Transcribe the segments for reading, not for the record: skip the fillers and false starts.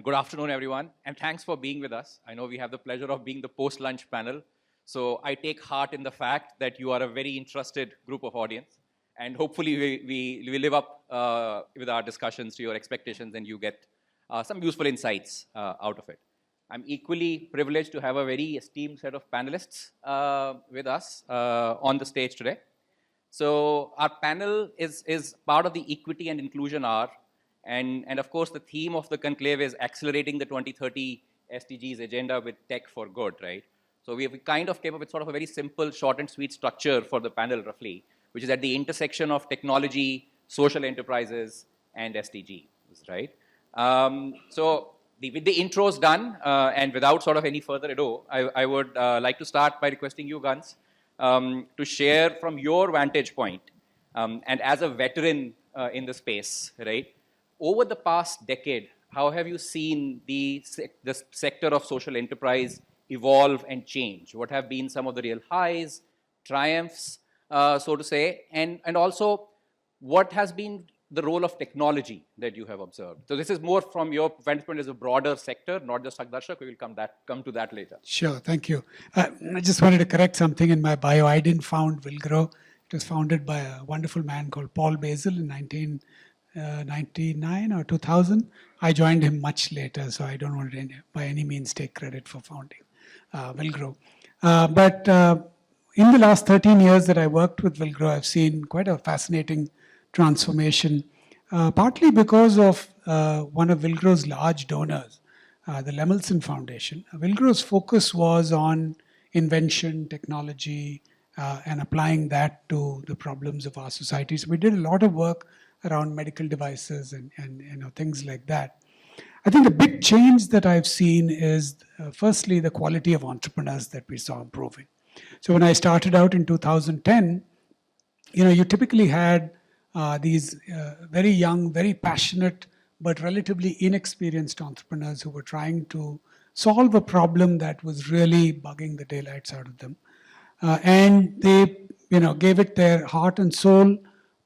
good afternoon, everyone, and thanks for being with us. I know we have the pleasure of being the post-lunch panel, so I take heart in the fact that you are a very interested group of audience, and hopefully we live up with our discussions to your expectations and you get some useful insights out of it. I'm equally privileged to have a very esteemed set of panelists with us on the stage today. So our panel is part of the Equity and Inclusion Hour. And of course, the theme of the conclave is accelerating the 2030 SDGs agenda with tech for good, right? So we kind of came up with sort of a very simple, short and sweet structure for the panel, roughly, which is at the intersection of technology, social enterprises, and SDGs, right? With the intros done, and without sort of any further ado, I would like to start by requesting you, Gans, to share from your vantage point, and as a veteran in the space, right? Over the past decade, how have you seen the sector of social enterprise evolve and change? What have been some of the real highs, triumphs, so to say, and also what has been the role of technology that you have observed? So this is more from your vantage point as a broader sector, not just Sakdarshak. We will come to that later. Sure, thank you. I just wanted to correct something in my bio. I didn't found Willgrow. It was founded by a wonderful man called Paul Basil in 1999 or 2000. I joined him much later, so I don't want to by any means take credit for founding Willgrow. But in the last 13 years that I worked with Willgrow, I've seen quite a fascinating transformation, partly because of one of Willgrow's large donors, the Lemelson Foundation. Willgrow's focus was on invention, technology, and applying that to the problems of our society. So we did a lot of work around medical devices and things like that. I think the big change that I've seen is, firstly, the quality of entrepreneurs that we saw improving. So when I started out in 2010, you typically had these very young, very passionate, but relatively inexperienced entrepreneurs who were trying to solve a problem that was really bugging the daylights out of them. And they, gave it their heart and soul,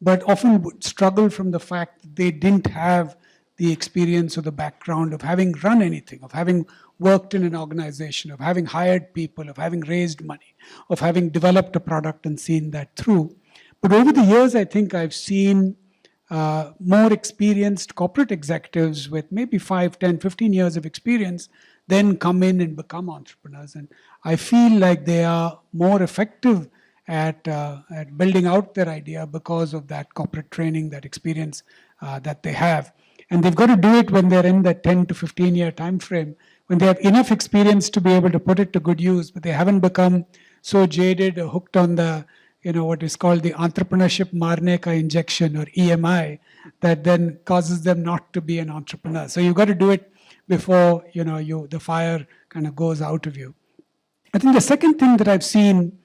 but often would struggle from the fact that they didn't have the experience or the background of having run anything, of having worked in an organization, of having hired people, of having raised money, of having developed a product and seen that through. But over the years, I think I've seen more experienced corporate executives with maybe 5, 10, 15 years of experience then come in and become entrepreneurs. And I feel like they are more effective at building out their idea because of that corporate training, that experience that they have. And they've got to do it when they're in that 10 to 15 year time frame, when they have enough experience to be able to put it to good use, but they haven't become so jaded or hooked on the, what is called the entrepreneurship marne ka injection, or EMI, that then causes them not to be an entrepreneur. So you've got to do it before, the fire kind of goes out of you. I think the second thing that I've seen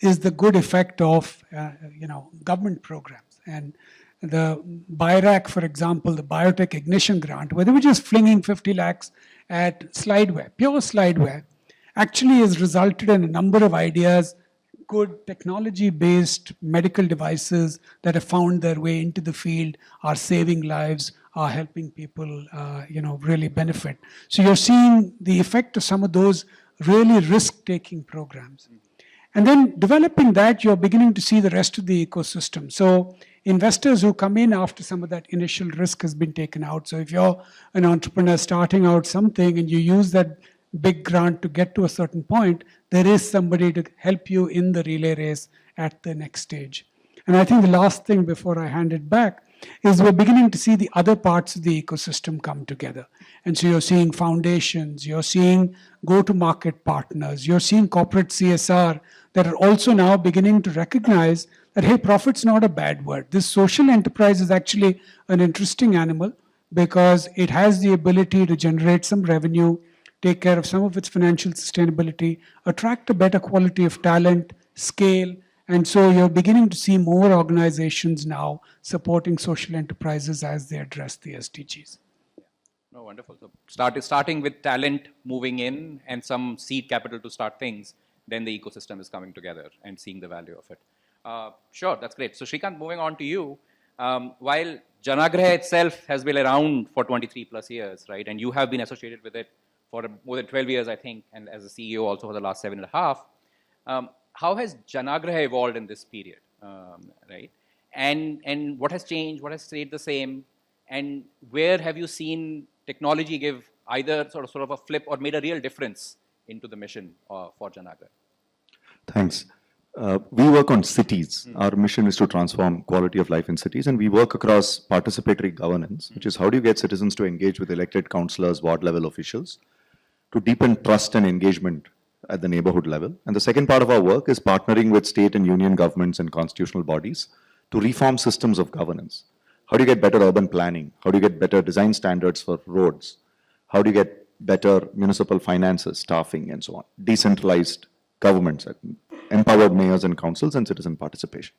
is the good effect of, government programs. And the BIRAC, for example, the Biotech Ignition Grant, where they were just flinging 50 lakhs at slideware, pure slideware, actually has resulted in a number of ideas, good technology-based medical devices that have found their way into the field, are saving lives, are helping people, really benefit. So you're seeing the effect of some of those really risk-taking programs. And then developing that, you're beginning to see the rest of the ecosystem. So investors who come in after some of that initial risk has been taken out. So if you're an entrepreneur starting out something and you use that big grant to get to a certain point, there is somebody to help you in the relay race at the next stage. And I think the last thing before I hand it back is we're beginning to see the other parts of the ecosystem come together. And so you're seeing foundations, you're seeing go-to-market partners, you're seeing corporate CSR that are also now beginning to recognize that, hey, profit's not a bad word. This social enterprise is actually an interesting animal because it has the ability to generate some revenue, take care of some of its financial sustainability, attract a better quality of talent, scale. And so you're beginning to see more organizations now supporting social enterprises as they address the SDGs. No, wonderful. So starting with talent moving in and some seed capital to start things, then the ecosystem is coming together and seeing the value of it. Sure, that's great. So Srikanth, moving on to you. While Janaagraha itself has been around for 23 plus years, right? And you have been associated with it for more than 12 years, I think, and as a CEO also for the last 7.5. How has Janaagraha evolved in this period, right? And what has changed? What has stayed the same? And where have you seen technology give either sort of a flip or made a real difference into the mission for Janaagraha? Thanks. We work on cities. Our mission is to transform quality of life in cities, and we work across participatory governance, which is how do you get citizens to engage with elected councillors, ward level officials, to deepen trust and engagement at the neighborhood level. And the second part of our work is partnering with state and union governments and constitutional bodies to reform systems of governance. How do you get better urban planning? How do you get better design standards for roads? How do you get better municipal finances, staffing, and so on? Decentralized governments, empowered mayors and councils, and citizen participation.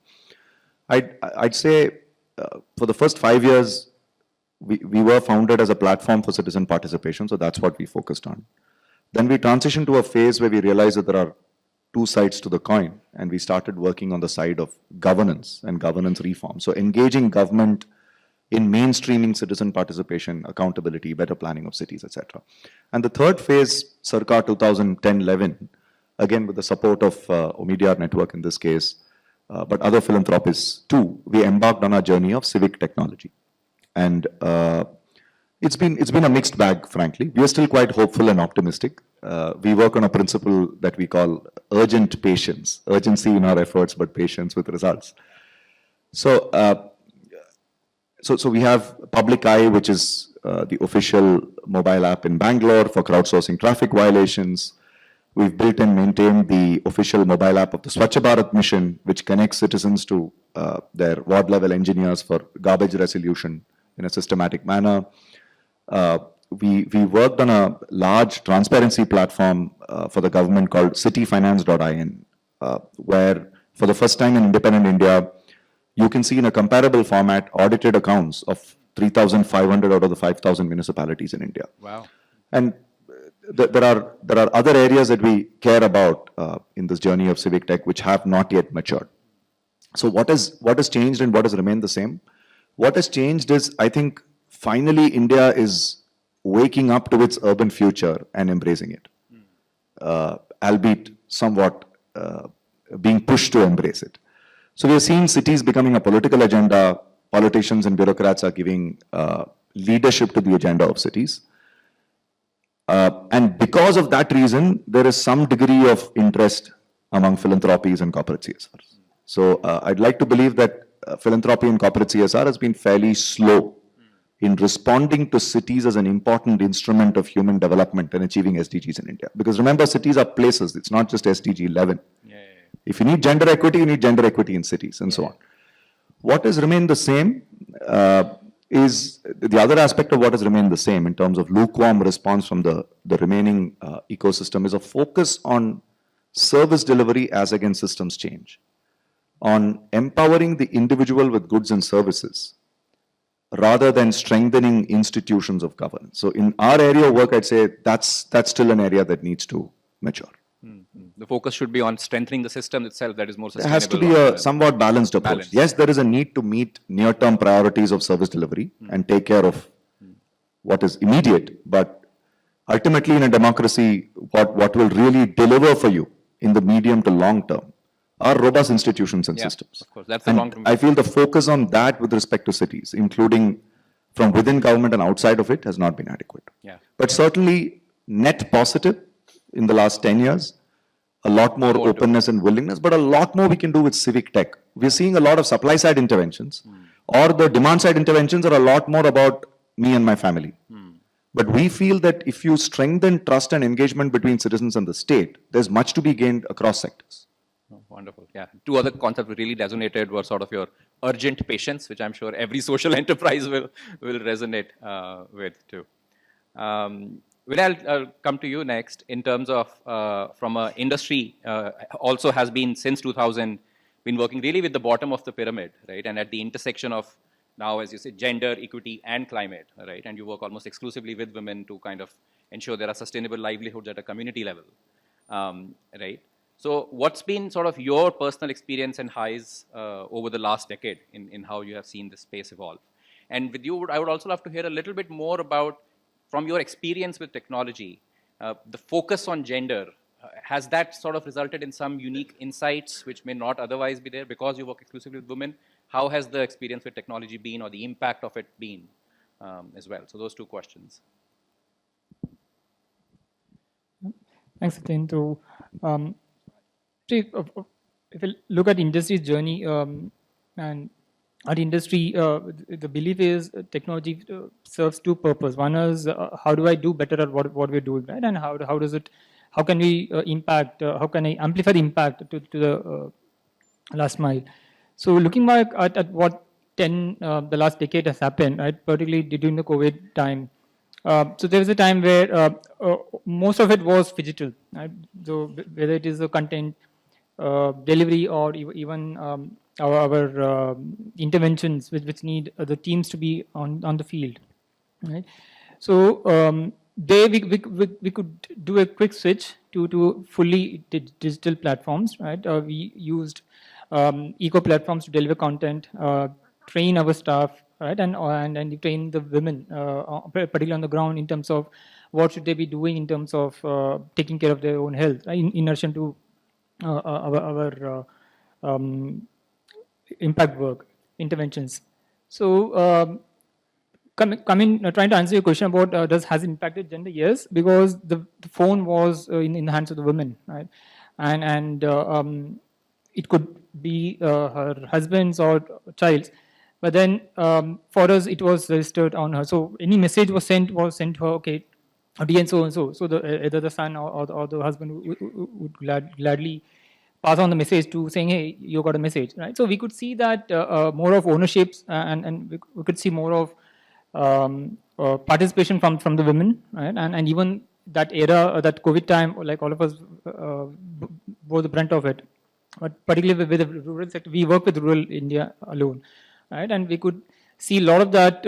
I'd say for the first 5 years, we were founded as a platform for citizen participation, so that's what we focused on. Then we transitioned to a phase where we realized that there are two sides to the coin, and we started working on the side of governance and governance reform. So engaging government in mainstreaming citizen participation, accountability, better planning of cities, etc. And the third phase, circa 2010-11, again with the support of Omidyar Network in this case, but other philanthropists too, we embarked on a journey of civic technology. And it's been a mixed bag, frankly. We are still quite hopeful and optimistic. We work on a principle that we call urgent patience, urgency in our efforts, but patience with results. So, so we have Public Eye, which is the official mobile app in Bangalore for crowdsourcing traffic violations. We've built and maintained the official mobile app of the Swachh Bharat mission, which connects citizens to their ward level engineers for garbage resolution in a systematic manner. We worked on a large transparency platform for the government called cityfinance.in, where for the first time in independent India, you can see in a comparable format audited accounts of 3,500 out of the 5,000 municipalities in India. Wow. And there are other areas that we care about in this journey of civic tech which have not yet matured. So what has changed and what has remained the same? What has changed is, I think, finally India is waking up to its urban future and embracing it, albeit somewhat being pushed to embrace it. So we are seeing cities becoming a political agenda. Politicians and bureaucrats are giving leadership to the agenda of cities. And because of that reason, there is some degree of interest among philanthropies and corporate CSRs. So I'd like to believe that philanthropy and corporate CSR has been fairly slow in responding to cities as an important instrument of human development and achieving SDGs in India. Because remember, cities are places. It's not just SDG 11. If you need gender equity, you need gender equity in cities and so on. What has remained the same is the other aspect of what has remained the same in terms of lukewarm response from the remaining ecosystem is a focus on service delivery as against systems change, on empowering the individual with goods and services rather than strengthening institutions of governance. So in our area of work, I'd say that's still an area that needs to mature. The focus should be on strengthening the system itself that is more sustainable. There has to be a somewhat balanced approach. Yes, there is a need to meet near-term priorities of service delivery and take care of what is immediate, but ultimately in a democracy, what will really deliver for you in the medium to long term are robust institutions and systems. Of course, that's the long term. I feel the focus on that with respect to cities, including from within government and outside of it, has not been adequate. But certainly net positive in the last 10 years, a lot more openness and willingness, but a lot more we can do with civic tech. We're seeing a lot of supply side interventions, or the demand side interventions are a lot more about me and my family. But we feel that if you strengthen trust and engagement between citizens and the state, there's much to be gained across sectors. Oh, wonderful. Yeah. Two other concepts that really resonated were sort of your urgent patience, which I'm sure every social enterprise will resonate with too. I'll come to you next in terms of from an industry also has been since 2000 been working really with the bottom of the pyramid, right? And at the intersection of now, as you say, gender, equity, and climate, right? And you work almost exclusively with women to kind of ensure there are sustainable livelihoods at a community level, right? So what's been sort of your personal experience and highs over the last decade in how you have seen this space evolve? And with you, I would also love to hear a little bit more about, from your experience with technology, the focus on gender. Has that sort of resulted in some unique insights which may not otherwise be there because you work exclusively with women? How has the experience with technology been, or the impact of it been as well? So those two questions. Thanks, Sachin. So, see, if you look at industry's journey, and our industry, the belief is technology serves two purposes. One is how do I do better at what we're doing, right? And how does it, how can we impact, how can I amplify the impact to the last mile? So looking back at what the last decade has happened, right, particularly during the COVID time. So there was a time where most of it was digital, right? So whether it is the content delivery or even our interventions which need the teams to be on the field, right? So there we could do a quick switch to fully digital platforms, right? We used eco platforms to deliver content, train our staff, right, and train the women, particularly on the ground, in terms of what should they be doing in terms of taking care of their own health, right, in addition to our impact work interventions. So trying to answer your question about has it impacted gender? Yes, because the phone was in the hands of the women, right, and it could be her husband's or child's, but then for us it was registered on her. So any message was sent to her, okay, and so and so. So either the son or the husband would gladly pass on the message to saying, hey, you got a message, right? So we could see that more of ownerships, and we could see more of participation from the women, right? And even that era, that COVID time, like all of us bore the brunt of it. But particularly with the rural sector, we work with rural India alone, right? And we could see a lot of that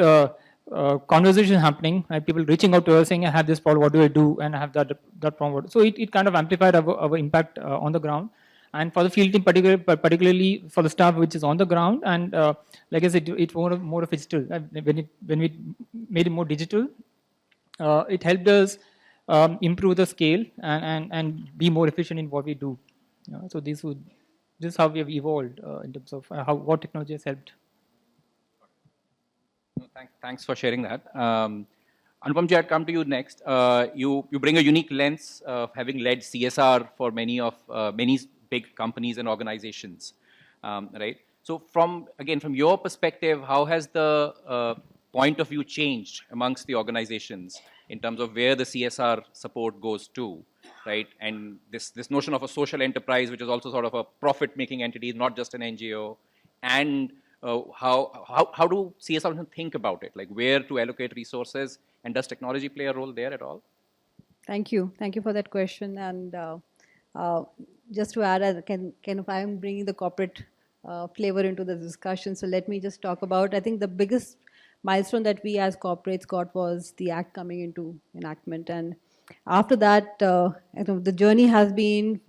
conversation happening, right? People reaching out to us saying, I have this problem, what do I do? And I have that problem. So it kind of amplified our impact on the ground. And for the field team, particularly for the staff which is on the ground, and like I said, it's more of digital. When we made it more digital, it helped us improve the scale and be more efficient in what we do. So this is how we have evolved in terms of what technology has helped. No, thanks for sharing that. Anupam ji, I'd come to you next. You bring a unique lens of having led CSR for many big companies and organizations, right? So from your perspective, how has the point of view changed amongst the organizations in terms of where the CSR support goes to, right? And this notion of a social enterprise, which is also sort of a profit-making entity, not just an NGO, and how do CSR think about it? Like where to allocate resources, and does technology play a role there at all? Thank you for that question. And just to add, if I'm bringing the corporate flavor into the discussion, so let me just talk about, I think the biggest milestone that we as corporates got was the Act coming into enactment. And after that, the journey has been,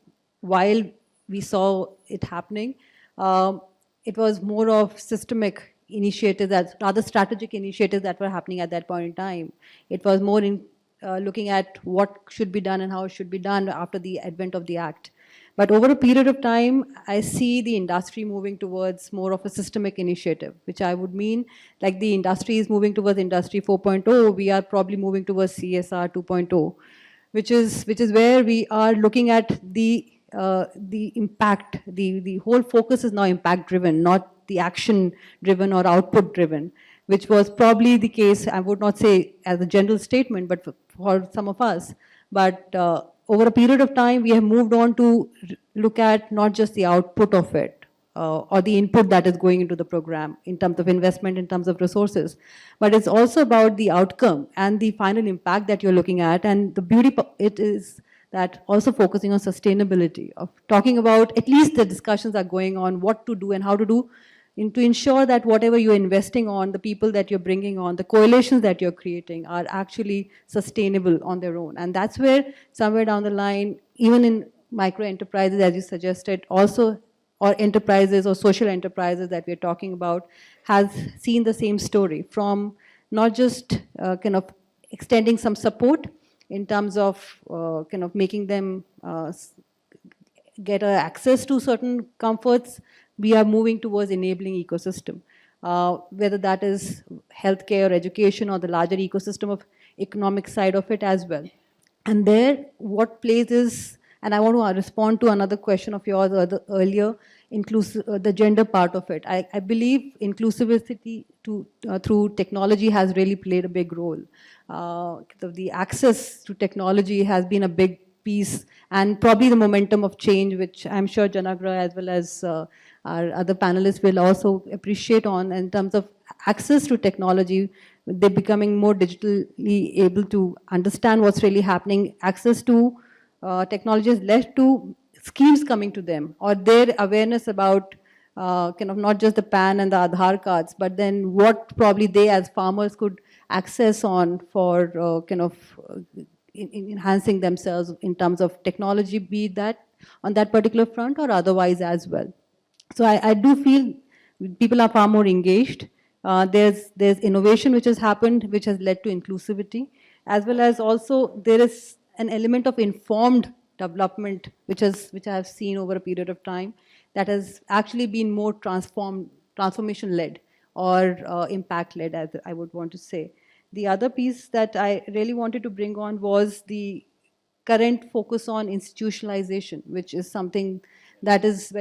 while we saw it happening, it was more of systemic initiatives, rather strategic initiatives that were happening at that point in time. It was more in looking at what should be done and how it should be done after the advent of the Act. But over a period of time, I see the industry moving towards more of a systemic initiative, which I would mean like the industry is moving towards Industry 4.0, we are probably moving towards CSR 2.0, which is where we are looking at the impact. The whole focus is now impact driven, not the action driven or output driven, which was probably the case, I would not say as a general statement, but for some of us. But over a period of time, we have moved on to look at not just the output of it or the input that is going into the program in terms of investment, in terms of resources, but it's also about the outcome and the final impact that you're looking at. And the beauty it is that also focusing on sustainability, of talking about, at least the discussions are going on what to do and how to do, to ensure that whatever you're investing on, the people that you're bringing on, the coalitions that you're creating are actually sustainable on their own. And that's where somewhere down the line, even in micro enterprises, as you suggested, also, or enterprises or social enterprises that we're talking about, has seen the same story, from not just kind of extending some support in terms of kind of making them get access to certain comforts. We are moving towards enabling ecosystem, whether that is healthcare or education or the larger ecosystem of economic side of it as well. And there, what plays is, and I want to respond to another question of yours earlier, the gender part of it. I believe inclusivity through technology has really played a big role. The access to technology has been a big piece, and probably the momentum of change, which I'm sure Janaagraha as well as our other panelists will also appreciate on, in terms of access to technology. They're becoming more digitally able to understand what's really happening. Access to technology has led to schemes coming to them, or their awareness about kind of not just the PAN and the Aadhaar cards, but then what probably they as farmers could access on for kind of enhancing themselves in terms of technology, be that on that particular front or otherwise as well. So I do feel people are far more engaged. There's innovation which has happened, which has led to inclusivity, as well as also there is an element of informed development, which I have seen over a period of time, that has actually been more transformation-led or impact-led, as I would want to say. The other piece that I really wanted to bring on was the current focus on institutionalization, which is something that is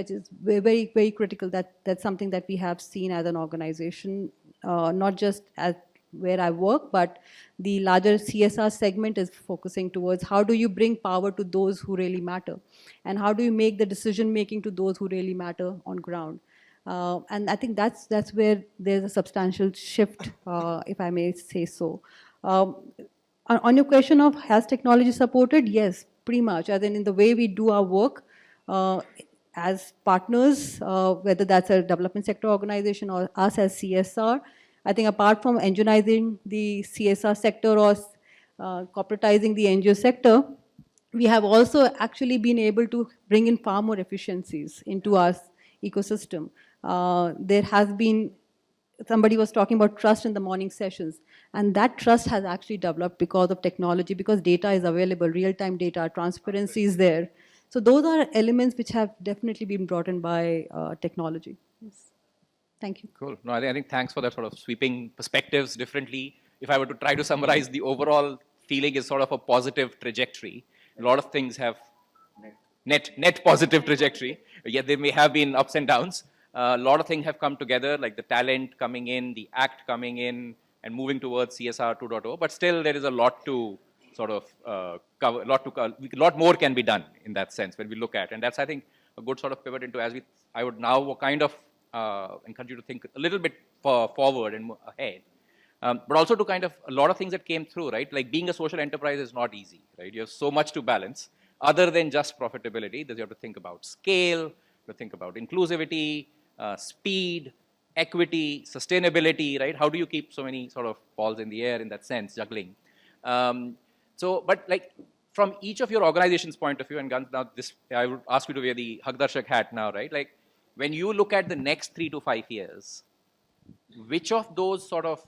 very, very critical. That's something that we have seen as an organization, not just at where I work, but the larger CSR segment is focusing towards how do you bring power to those who really matter, and how do you make the decision making to those who really matter on ground. And I think that's where there's a substantial shift, if I may say so. On your question of has technology supported? Yes, pretty much. As in the way we do our work as partners, whether that's a development sector organization or us as CSR, I think apart from engineering the CSR sector or corporatizing the NGO sector, we have also actually been able to bring in far more efficiencies into our ecosystem. There has been, somebody was talking about trust in the morning sessions, and that trust has actually developed because of technology, because data is available, real-time data, transparency is there. So those are elements which have definitely been brought in by technology. Yes. Thank you. Cool. No, I think thanks for that sort of sweeping perspectives differently. If I were to try to summarize, the overall feeling is sort of a positive trajectory. A lot of things have net positive trajectory. Yet there may have been ups and downs. A lot of things have come together, like the talent coming in, the act coming in, and moving towards CSR 2.0. But still, there is a lot to sort of cover. A lot more can be done in that sense when we look at, and that's, I think, a good sort of pivot into I would now kind of encourage you to think a little bit forward and ahead. But also to kind of, a lot of things that came through, right? Like being a social enterprise is not easy, right? You have so much to balance other than just profitability. You have to think about scale, you have to think about inclusivity, speed, equity, sustainability, right? How do you keep so many sort of balls in the air in that sense, juggling? But like from each of your organization's point of view, and now this, I would ask you to wear the Hagdarshak hat now, right? Like when you look at the next 3 to 5 years, which of those sort of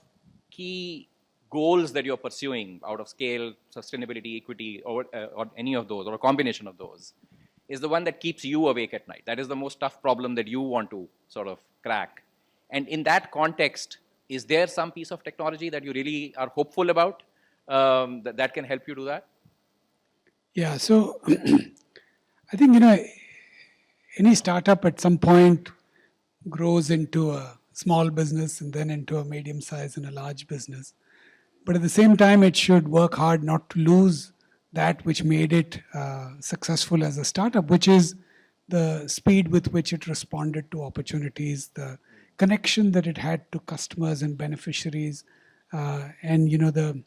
key goals that you're pursuing out of scale, sustainability, equity, or any of those, or a combination of those, is the one that keeps you awake at night? That is the most tough problem that you want to sort of crack. And in that context, is there some piece of technology that you really are hopeful about that can help you do that? Yeah, so I think, any startup at some point grows into a small business and then into a medium size and a large business. But at the same time, it should work hard not to lose that which made it successful as a startup, which is the speed with which it responded to opportunities, the connection that it had to customers and beneficiaries, and the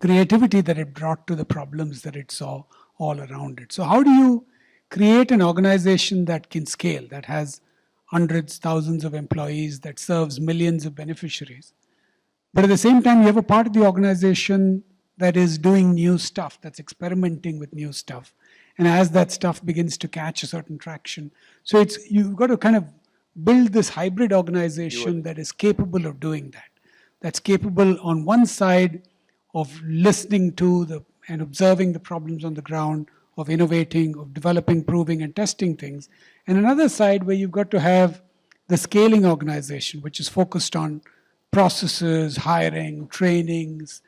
creativity that it brought to the problems that it saw all around it. So how do you create an organization that can scale, that has hundreds, thousands of employees, that serves millions of beneficiaries? But at the same time, you have a part of the organization that is doing new stuff, that's experimenting with new stuff. and as that stuff begins to catch a certain traction. So you've got to kind of build this hybrid organization that is capable of doing that. That's capable on one side of listening to and observing the problems on the ground, of innovating, of developing, proving, and testing things. And another side where you've got to have the scaling organization, which is focused on processes, hiring, trainings,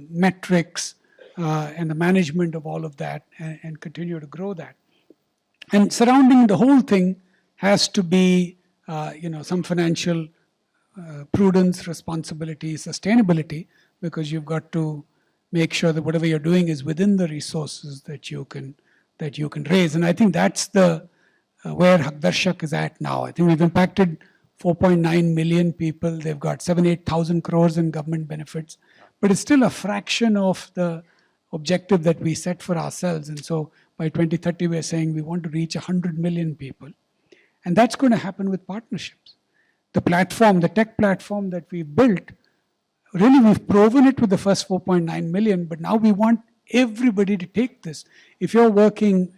metrics, and the management of all of that, and continue to grow that. And surrounding the whole thing has to be, some financial prudence, responsibility, sustainability, because you've got to make sure that whatever you're doing is within the resources that you can raise. And I think that's where Hakdarshak is at now. I think we've impacted 4.9 million people. They've got 8,000 crores in government benefits, but it's still a fraction of the objective that we set for ourselves. And so by 2030, we're saying we want to reach 100 million people. And that's going to happen with partnerships. The platform, the tech platform that we've built, really we've proven it with the first 4.9 million, but now we want everybody to take this. If you're working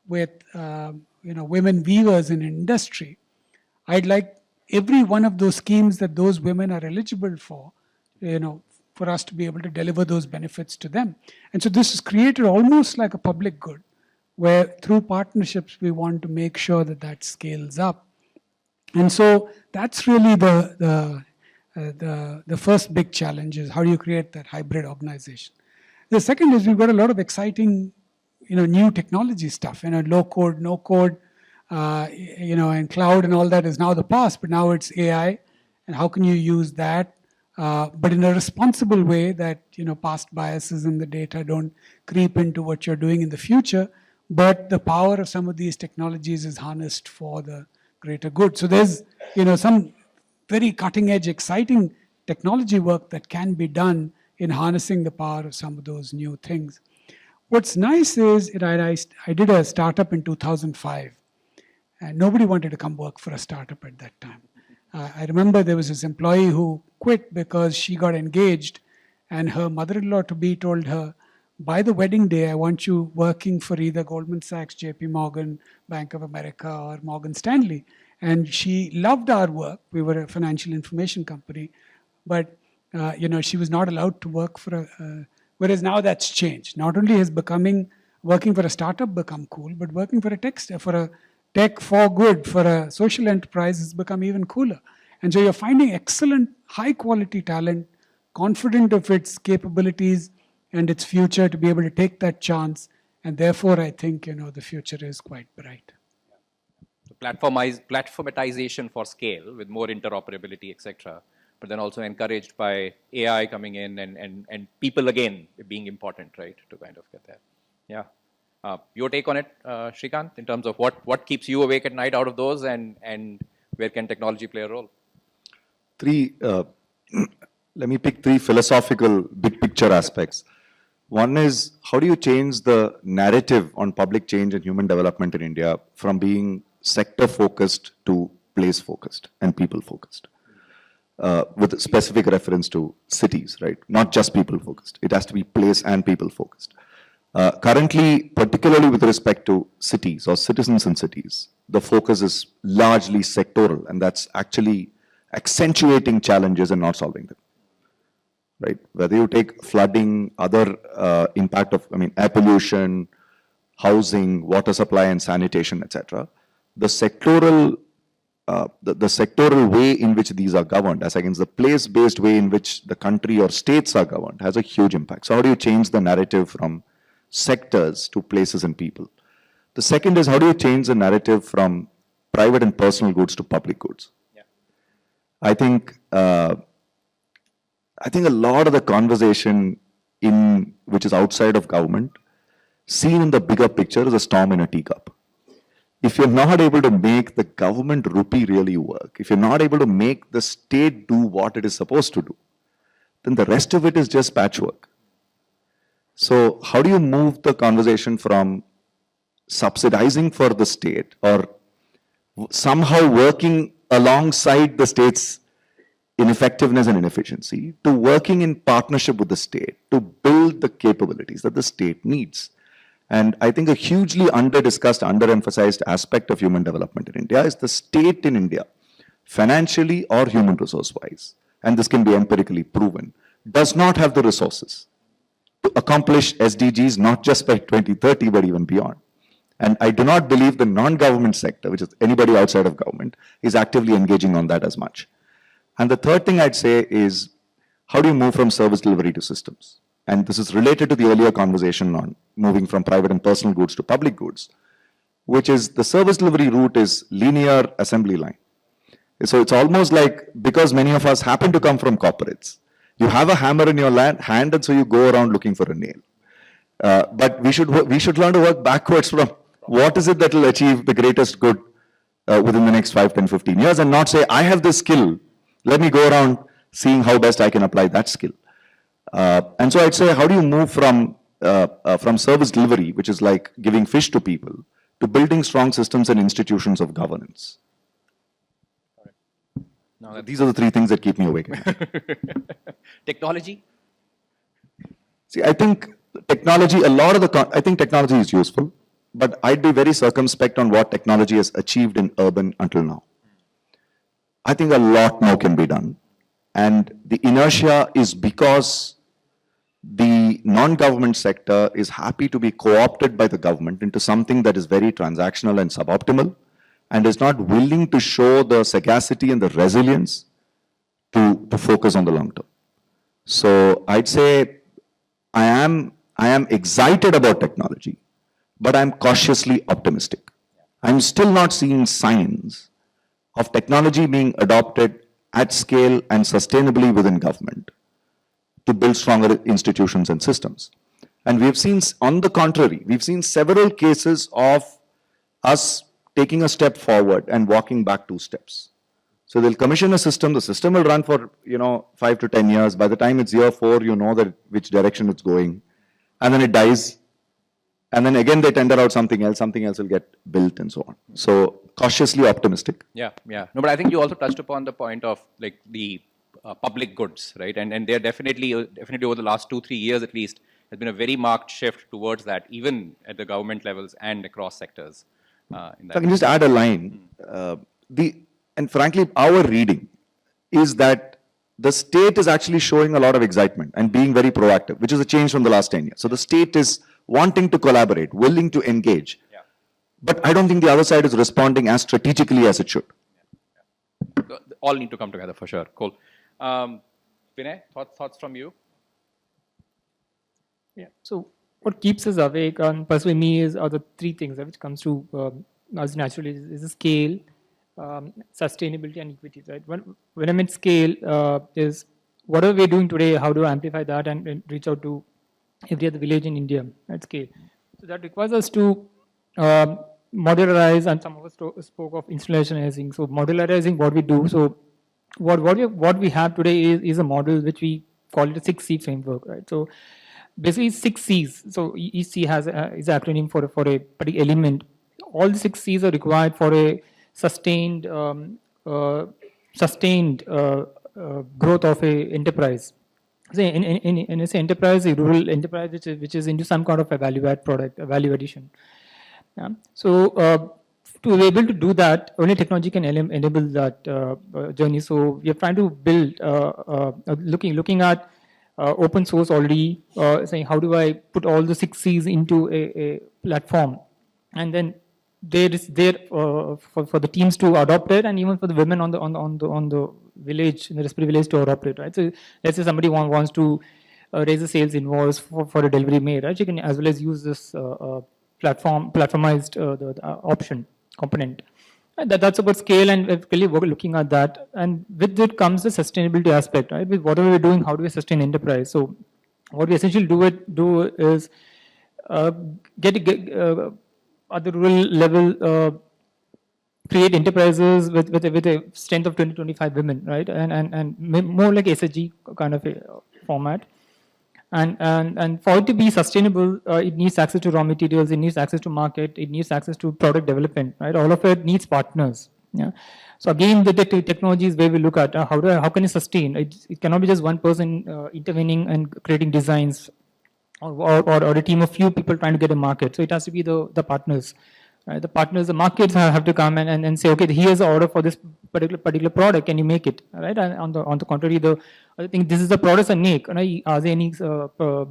with women weavers in industry, I'd like every one of those schemes that those women are eligible for, for us to be able to deliver those benefits to them. And so this is created almost like a public good, where through partnerships we want to make sure that scales up. And so that's really the first big challenge, is how do you create that hybrid organization. The second is we've got a lot of exciting, new technology stuff, low code, no code, and cloud and all that is now the past, but now it's AI, and how can you use that, but in a responsible way that, past biases in the data don't creep into what you're doing in the future, but the power of some of these technologies is harnessed for the greater good. So there's, some very cutting edge, exciting technology work that can be done in harnessing the power of some of those new things. What's nice is I did a startup in 2005, and nobody wanted to come work for a startup at that time. I remember there was this employee who quit because she got engaged, and her mother-in-law-to-be told her, by the wedding day, I want you working for either Goldman Sachs, JP Morgan, Bank of America, or Morgan Stanley. And she loved our work. We were a financial information company, but she was not allowed to work for whereas now that's changed. Not only has working for a startup become cool, but working for a tech for good, for a social enterprise has become even cooler. And so you're finding excellent, high quality talent, confident of its capabilities and its future, to be able to take that chance. And therefore, I think, the future is quite bright. So platformatization for scale with more interoperability, etc., but then also encouraged by AI coming in and people again being important, right, to kind of get there. Yeah. Your take on it, Srikanth, in terms of what keeps you awake at night out of those, and where can technology play a role? Let me pick three philosophical big picture aspects. One is, how do you change the narrative on public change and human development in India from being sector focused to place focused and people focused, with specific reference to cities, right? Not just people focused. It has to be place and people focused. Currently, particularly with respect to cities or citizens in cities, the focus is largely sectoral, and that's actually accentuating challenges and not solving them. Right? Whether you take flooding, other impact of, air pollution, housing, water supply and sanitation, etc., the sectoral way in which these are governed, as against the place-based way in which the country or states are governed, has a huge impact. So how do you change the narrative from sectors to places and people? The second is, how do you change the narrative from private and personal goods to public goods? Yeah. I think a lot of the conversation which is outside of government, seen in the bigger picture, is a storm in a teacup. If you're not able to make the government rupee really work, if you're not able to make the state do what it is supposed to do, then the rest of it is just patchwork. So how do you move the conversation from subsidizing for the state or somehow working alongside the state's ineffectiveness and inefficiency to working in partnership with the state to build the capabilities that the state needs? And I think a hugely under-discussed, under-emphasized aspect of human development in India is the state in India, financially or human resource-wise, and this can be empirically proven, does not have the resources to accomplish SDGs not just by 2030, but even beyond. And I do not believe the non-government sector, which is anybody outside of government, is actively engaging on that as much. And the third thing I'd say is, how do you move from service delivery to systems? And this is related to the earlier conversation on moving from private and personal goods to public goods, which is the service delivery route is linear assembly line. So it's almost like, because many of us happen to come from corporates, you have a hammer in your hand, and so you go around looking for a nail. But we should learn to work backwards from what is it that will achieve the greatest good within the next 5, 10, 15 years, and not say, I have this skill, let me go around seeing how best I can apply that skill. And so I'd say, how do you move from service delivery, which is like giving fish to people, to building strong systems and institutions of governance? No, These are the three things that keep me awake. Technology? See, I think technology, I think technology is useful, but I'd be very circumspect on what technology has achieved in urban until now. I think a lot more can be done. And the inertia is because the non-government sector is happy to be co-opted by the government into something that is very transactional and suboptimal, and is not willing to show the sagacity and the resilience to focus on the long term. So I'd say I am excited about technology, but I'm cautiously optimistic. I'm still not seeing signs of technology being adopted at scale and sustainably within government to build stronger institutions and systems. And we've seen, on the contrary, we've seen several cases of us taking a step forward and walking back 2 steps. So they'll commission a system, the system will run for 5 to 10 years. By the time it's year 4, you know which direction it's going. And then it dies. And then again they tender out something else will get built and so on. So cautiously optimistic. Yeah. No, but I think you also touched upon the point of like the public goods, right? And they're definitely over the last 2-3 years at least, has been a very marked shift towards that, even at the government levels and across sectors. If I can just add a line. And frankly, our reading is that the state is actually showing a lot of excitement and being very proactive, which is a change from the last 10 years. So the state is wanting to collaborate, willing to engage. Yeah. But I don't think the other side is responding as strategically as it should. Yeah. All need to come together for sure. Cool. Vinay, thoughts from you? Yeah. So what keeps us awake, and personally me, are the 3 things which comes to as naturally is the scale, sustainability, and equity. Right. When I mean scale, is whatever we're doing today, how do I amplify that and reach out to every other village in India at scale? So that requires us to modularize, and some of us spoke of institutionalizing. So modularizing what we do. So what we have today is a model which we call it a 6C framework, right? So basically 6 C's. So each C is an acronym for a particular element. All the 6 C's are required for a sustained growth of a enterprise. So in this enterprise, a rural enterprise which is into some kind of a value-add product, a value addition. Yeah. So to be able to do that, only technology can enable that journey. So we are trying to build, looking at open source already, saying how do I put all the 6 C's into a platform, and then there is there for the teams to adopt it, and even for the women on the village, in the respective village, to adopt it, right? So let's say somebody wants to raise a sales invoice for a delivery made, right? You can as well as use this platformized the option component. And that's about scale, and we're looking at that. And with it comes the sustainability aspect, right? With whatever we're doing, how do we sustain enterprise? So what we essentially do is get at the rural level, create enterprises with a strength of 20-25 women, right? And more like SHG kind of a format. And for it to be sustainable, it needs access to raw materials, it needs access to market, it needs access to product development, right? All of it needs partners. Yeah. So again, the technology is where we look at how can it sustain? It cannot be just one person intervening and creating designs or a team of few people trying to get a market. So it has to be the partners. Right? The partners, the markets have to come and say, okay, here's the order for this particular product. Can you make it? Right? And on the contrary, I think this is the products I make. Right? Are there any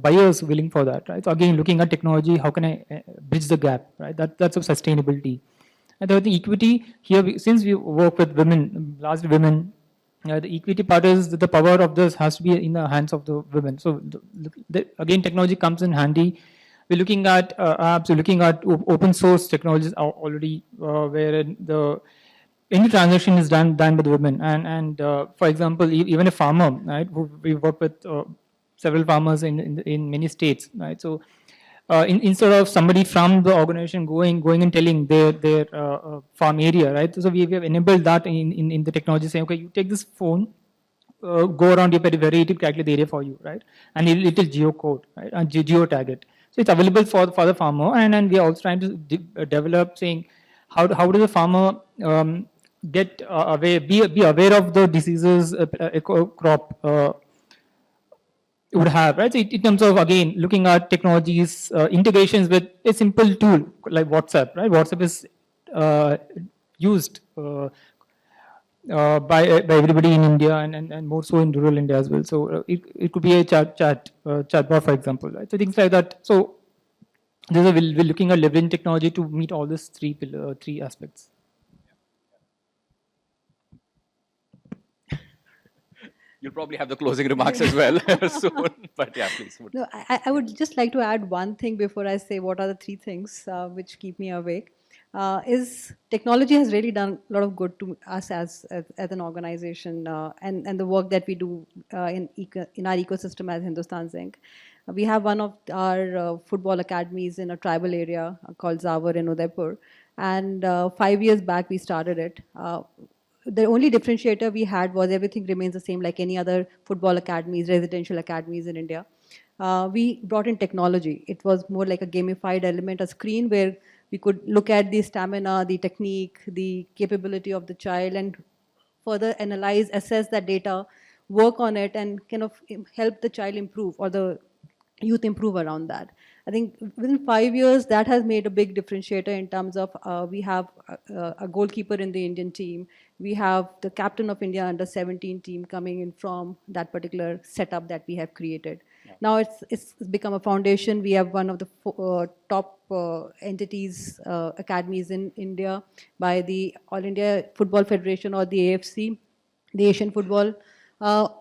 buyers willing for that? Right? So again, looking at technology, how can I bridge the gap? Right? That's of sustainability. And the equity here, since we work with women, largely women. The equity part is that the power of this has to be in the hands of the women. So again, technology comes in handy. We're looking at apps, we're looking at open source technologies already, wherein any transaction is done by the women. And for example, even a farmer, right? We work with several farmers in many states, right? So instead of somebody from the organization going and telling their farm area, right? So we have enabled that in the technology, saying, okay, you take this phone, go around your periphery, it will calculate the area for you, right? And it will geocode, right? And geotag it. So it's available for the farmer, and we are also trying to develop, saying how does the farmer get aware, be aware of the diseases a crop would have, right? So in terms of, again, looking at technologies, integrations with a simple tool like WhatsApp, right? WhatsApp is used by everybody in India and more so in rural India as well. So it could be a chatbot, for example, right? So things like that. So we're looking at leveraging technology to meet all these three aspects. You'll probably have the closing remarks as well soon, but yeah, please. No, I would just like to add one thing before I say what are the three things which keep me awake. Is technology has really done a lot of good to us as an organization, and the work that we do in our ecosystem as Hindustan Zinc. We have one of our football academies in a tribal area called Zawar in Udaipur, and 5 years back we started it. The only differentiator we had was everything remains the same like any other football academies, residential academies in India. We brought in technology. It was more like a gamified element, a screen where we could look at the stamina, the technique, the capability of the child, and further analyze, assess that data, work on it, and kind of help the child improve or the youth improve around that. I think within 5 years, that has made a big differentiator in terms of we have a goalkeeper in the Indian team. We have the captain of India under-17 team coming in from that particular setup that we have created. Yeah. Now it's become a foundation. We have one of the top entities, academies in India by the All India Football Federation or the AFC, the Asian Football.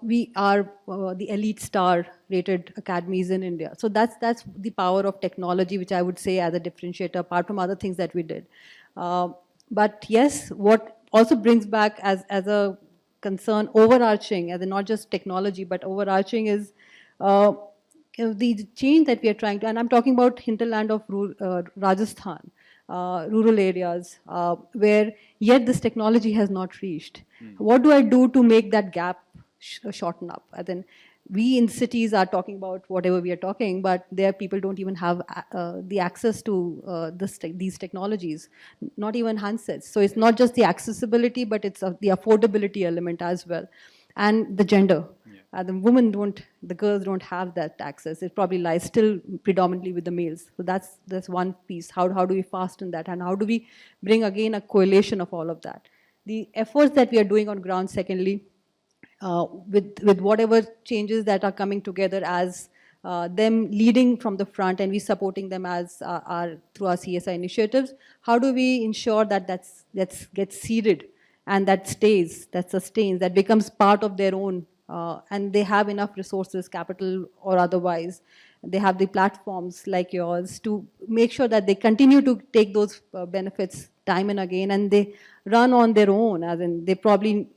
We are the elite star rated academies in India. So that's the power of technology, which I would say as a differentiator, apart from other things that we did. But yes, what also brings back as a concern, overarching, as in not just technology, but overarching is the change that we are trying to, and I'm talking about hinterland of Rajasthan, rural areas, where yet this technology has not reached. What do I do to make that gap shorten up? And then we in cities are talking about whatever we are talking, but there people don't even have the access to these technologies, not even handsets. So it's not just the accessibility, but it's the affordability element as well. And the gender. Yeah. The girls don't have that access. It probably lies still predominantly with the males. So that's one piece. How do we fasten that? And how do we bring again a correlation of all of that? The efforts that we are doing on ground, secondly, with whatever changes that are coming together as them leading from the front and we supporting them as through our CSI initiatives, how do we ensure that that gets seeded and that stays, that sustains, that becomes part of their own, and they have enough resources, capital or otherwise, they have the platforms like yours to make sure that they continue to take those benefits time and again, and they run on their own, as in they probably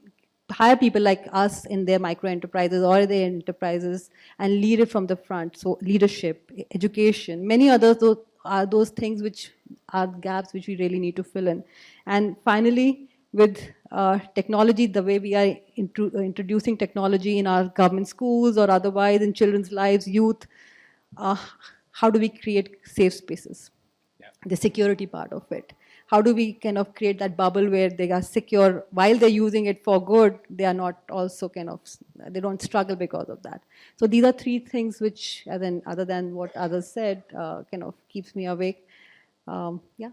hire people like us in their micro enterprises or their enterprises and lead it from the front. So leadership, education, many others are those things which are gaps which we really need to fill in. And finally, with technology, the way we are introducing technology in our government schools or otherwise in children's lives, youth, how do we create safe spaces? Yeah. The security part of it. how do we kind of create that bubble where they are secure while they're using it for good, they are not also kind of, they don't struggle because of that. So these are three things which, other than what others said, kind of keeps me awake. Yeah.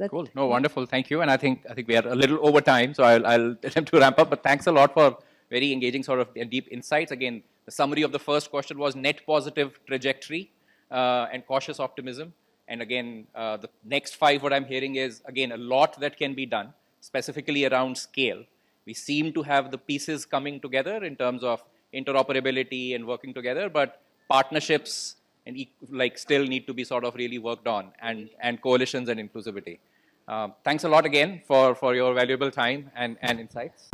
Cool. No, wonderful. Thank you. And I think we are a little over time, so I'll attempt to ramp up. But thanks a lot for very engaging sort of deep insights. Again, the summary of the first question was net positive trajectory and cautious optimism. And again, the next 5, what I'm hearing is, again, a lot that can be done, specifically around scale. We seem to have the pieces coming together in terms of interoperability and working together, but partnerships and still need to be sort of really worked on, and coalitions and inclusivity. Thanks a lot again for your valuable time and insights.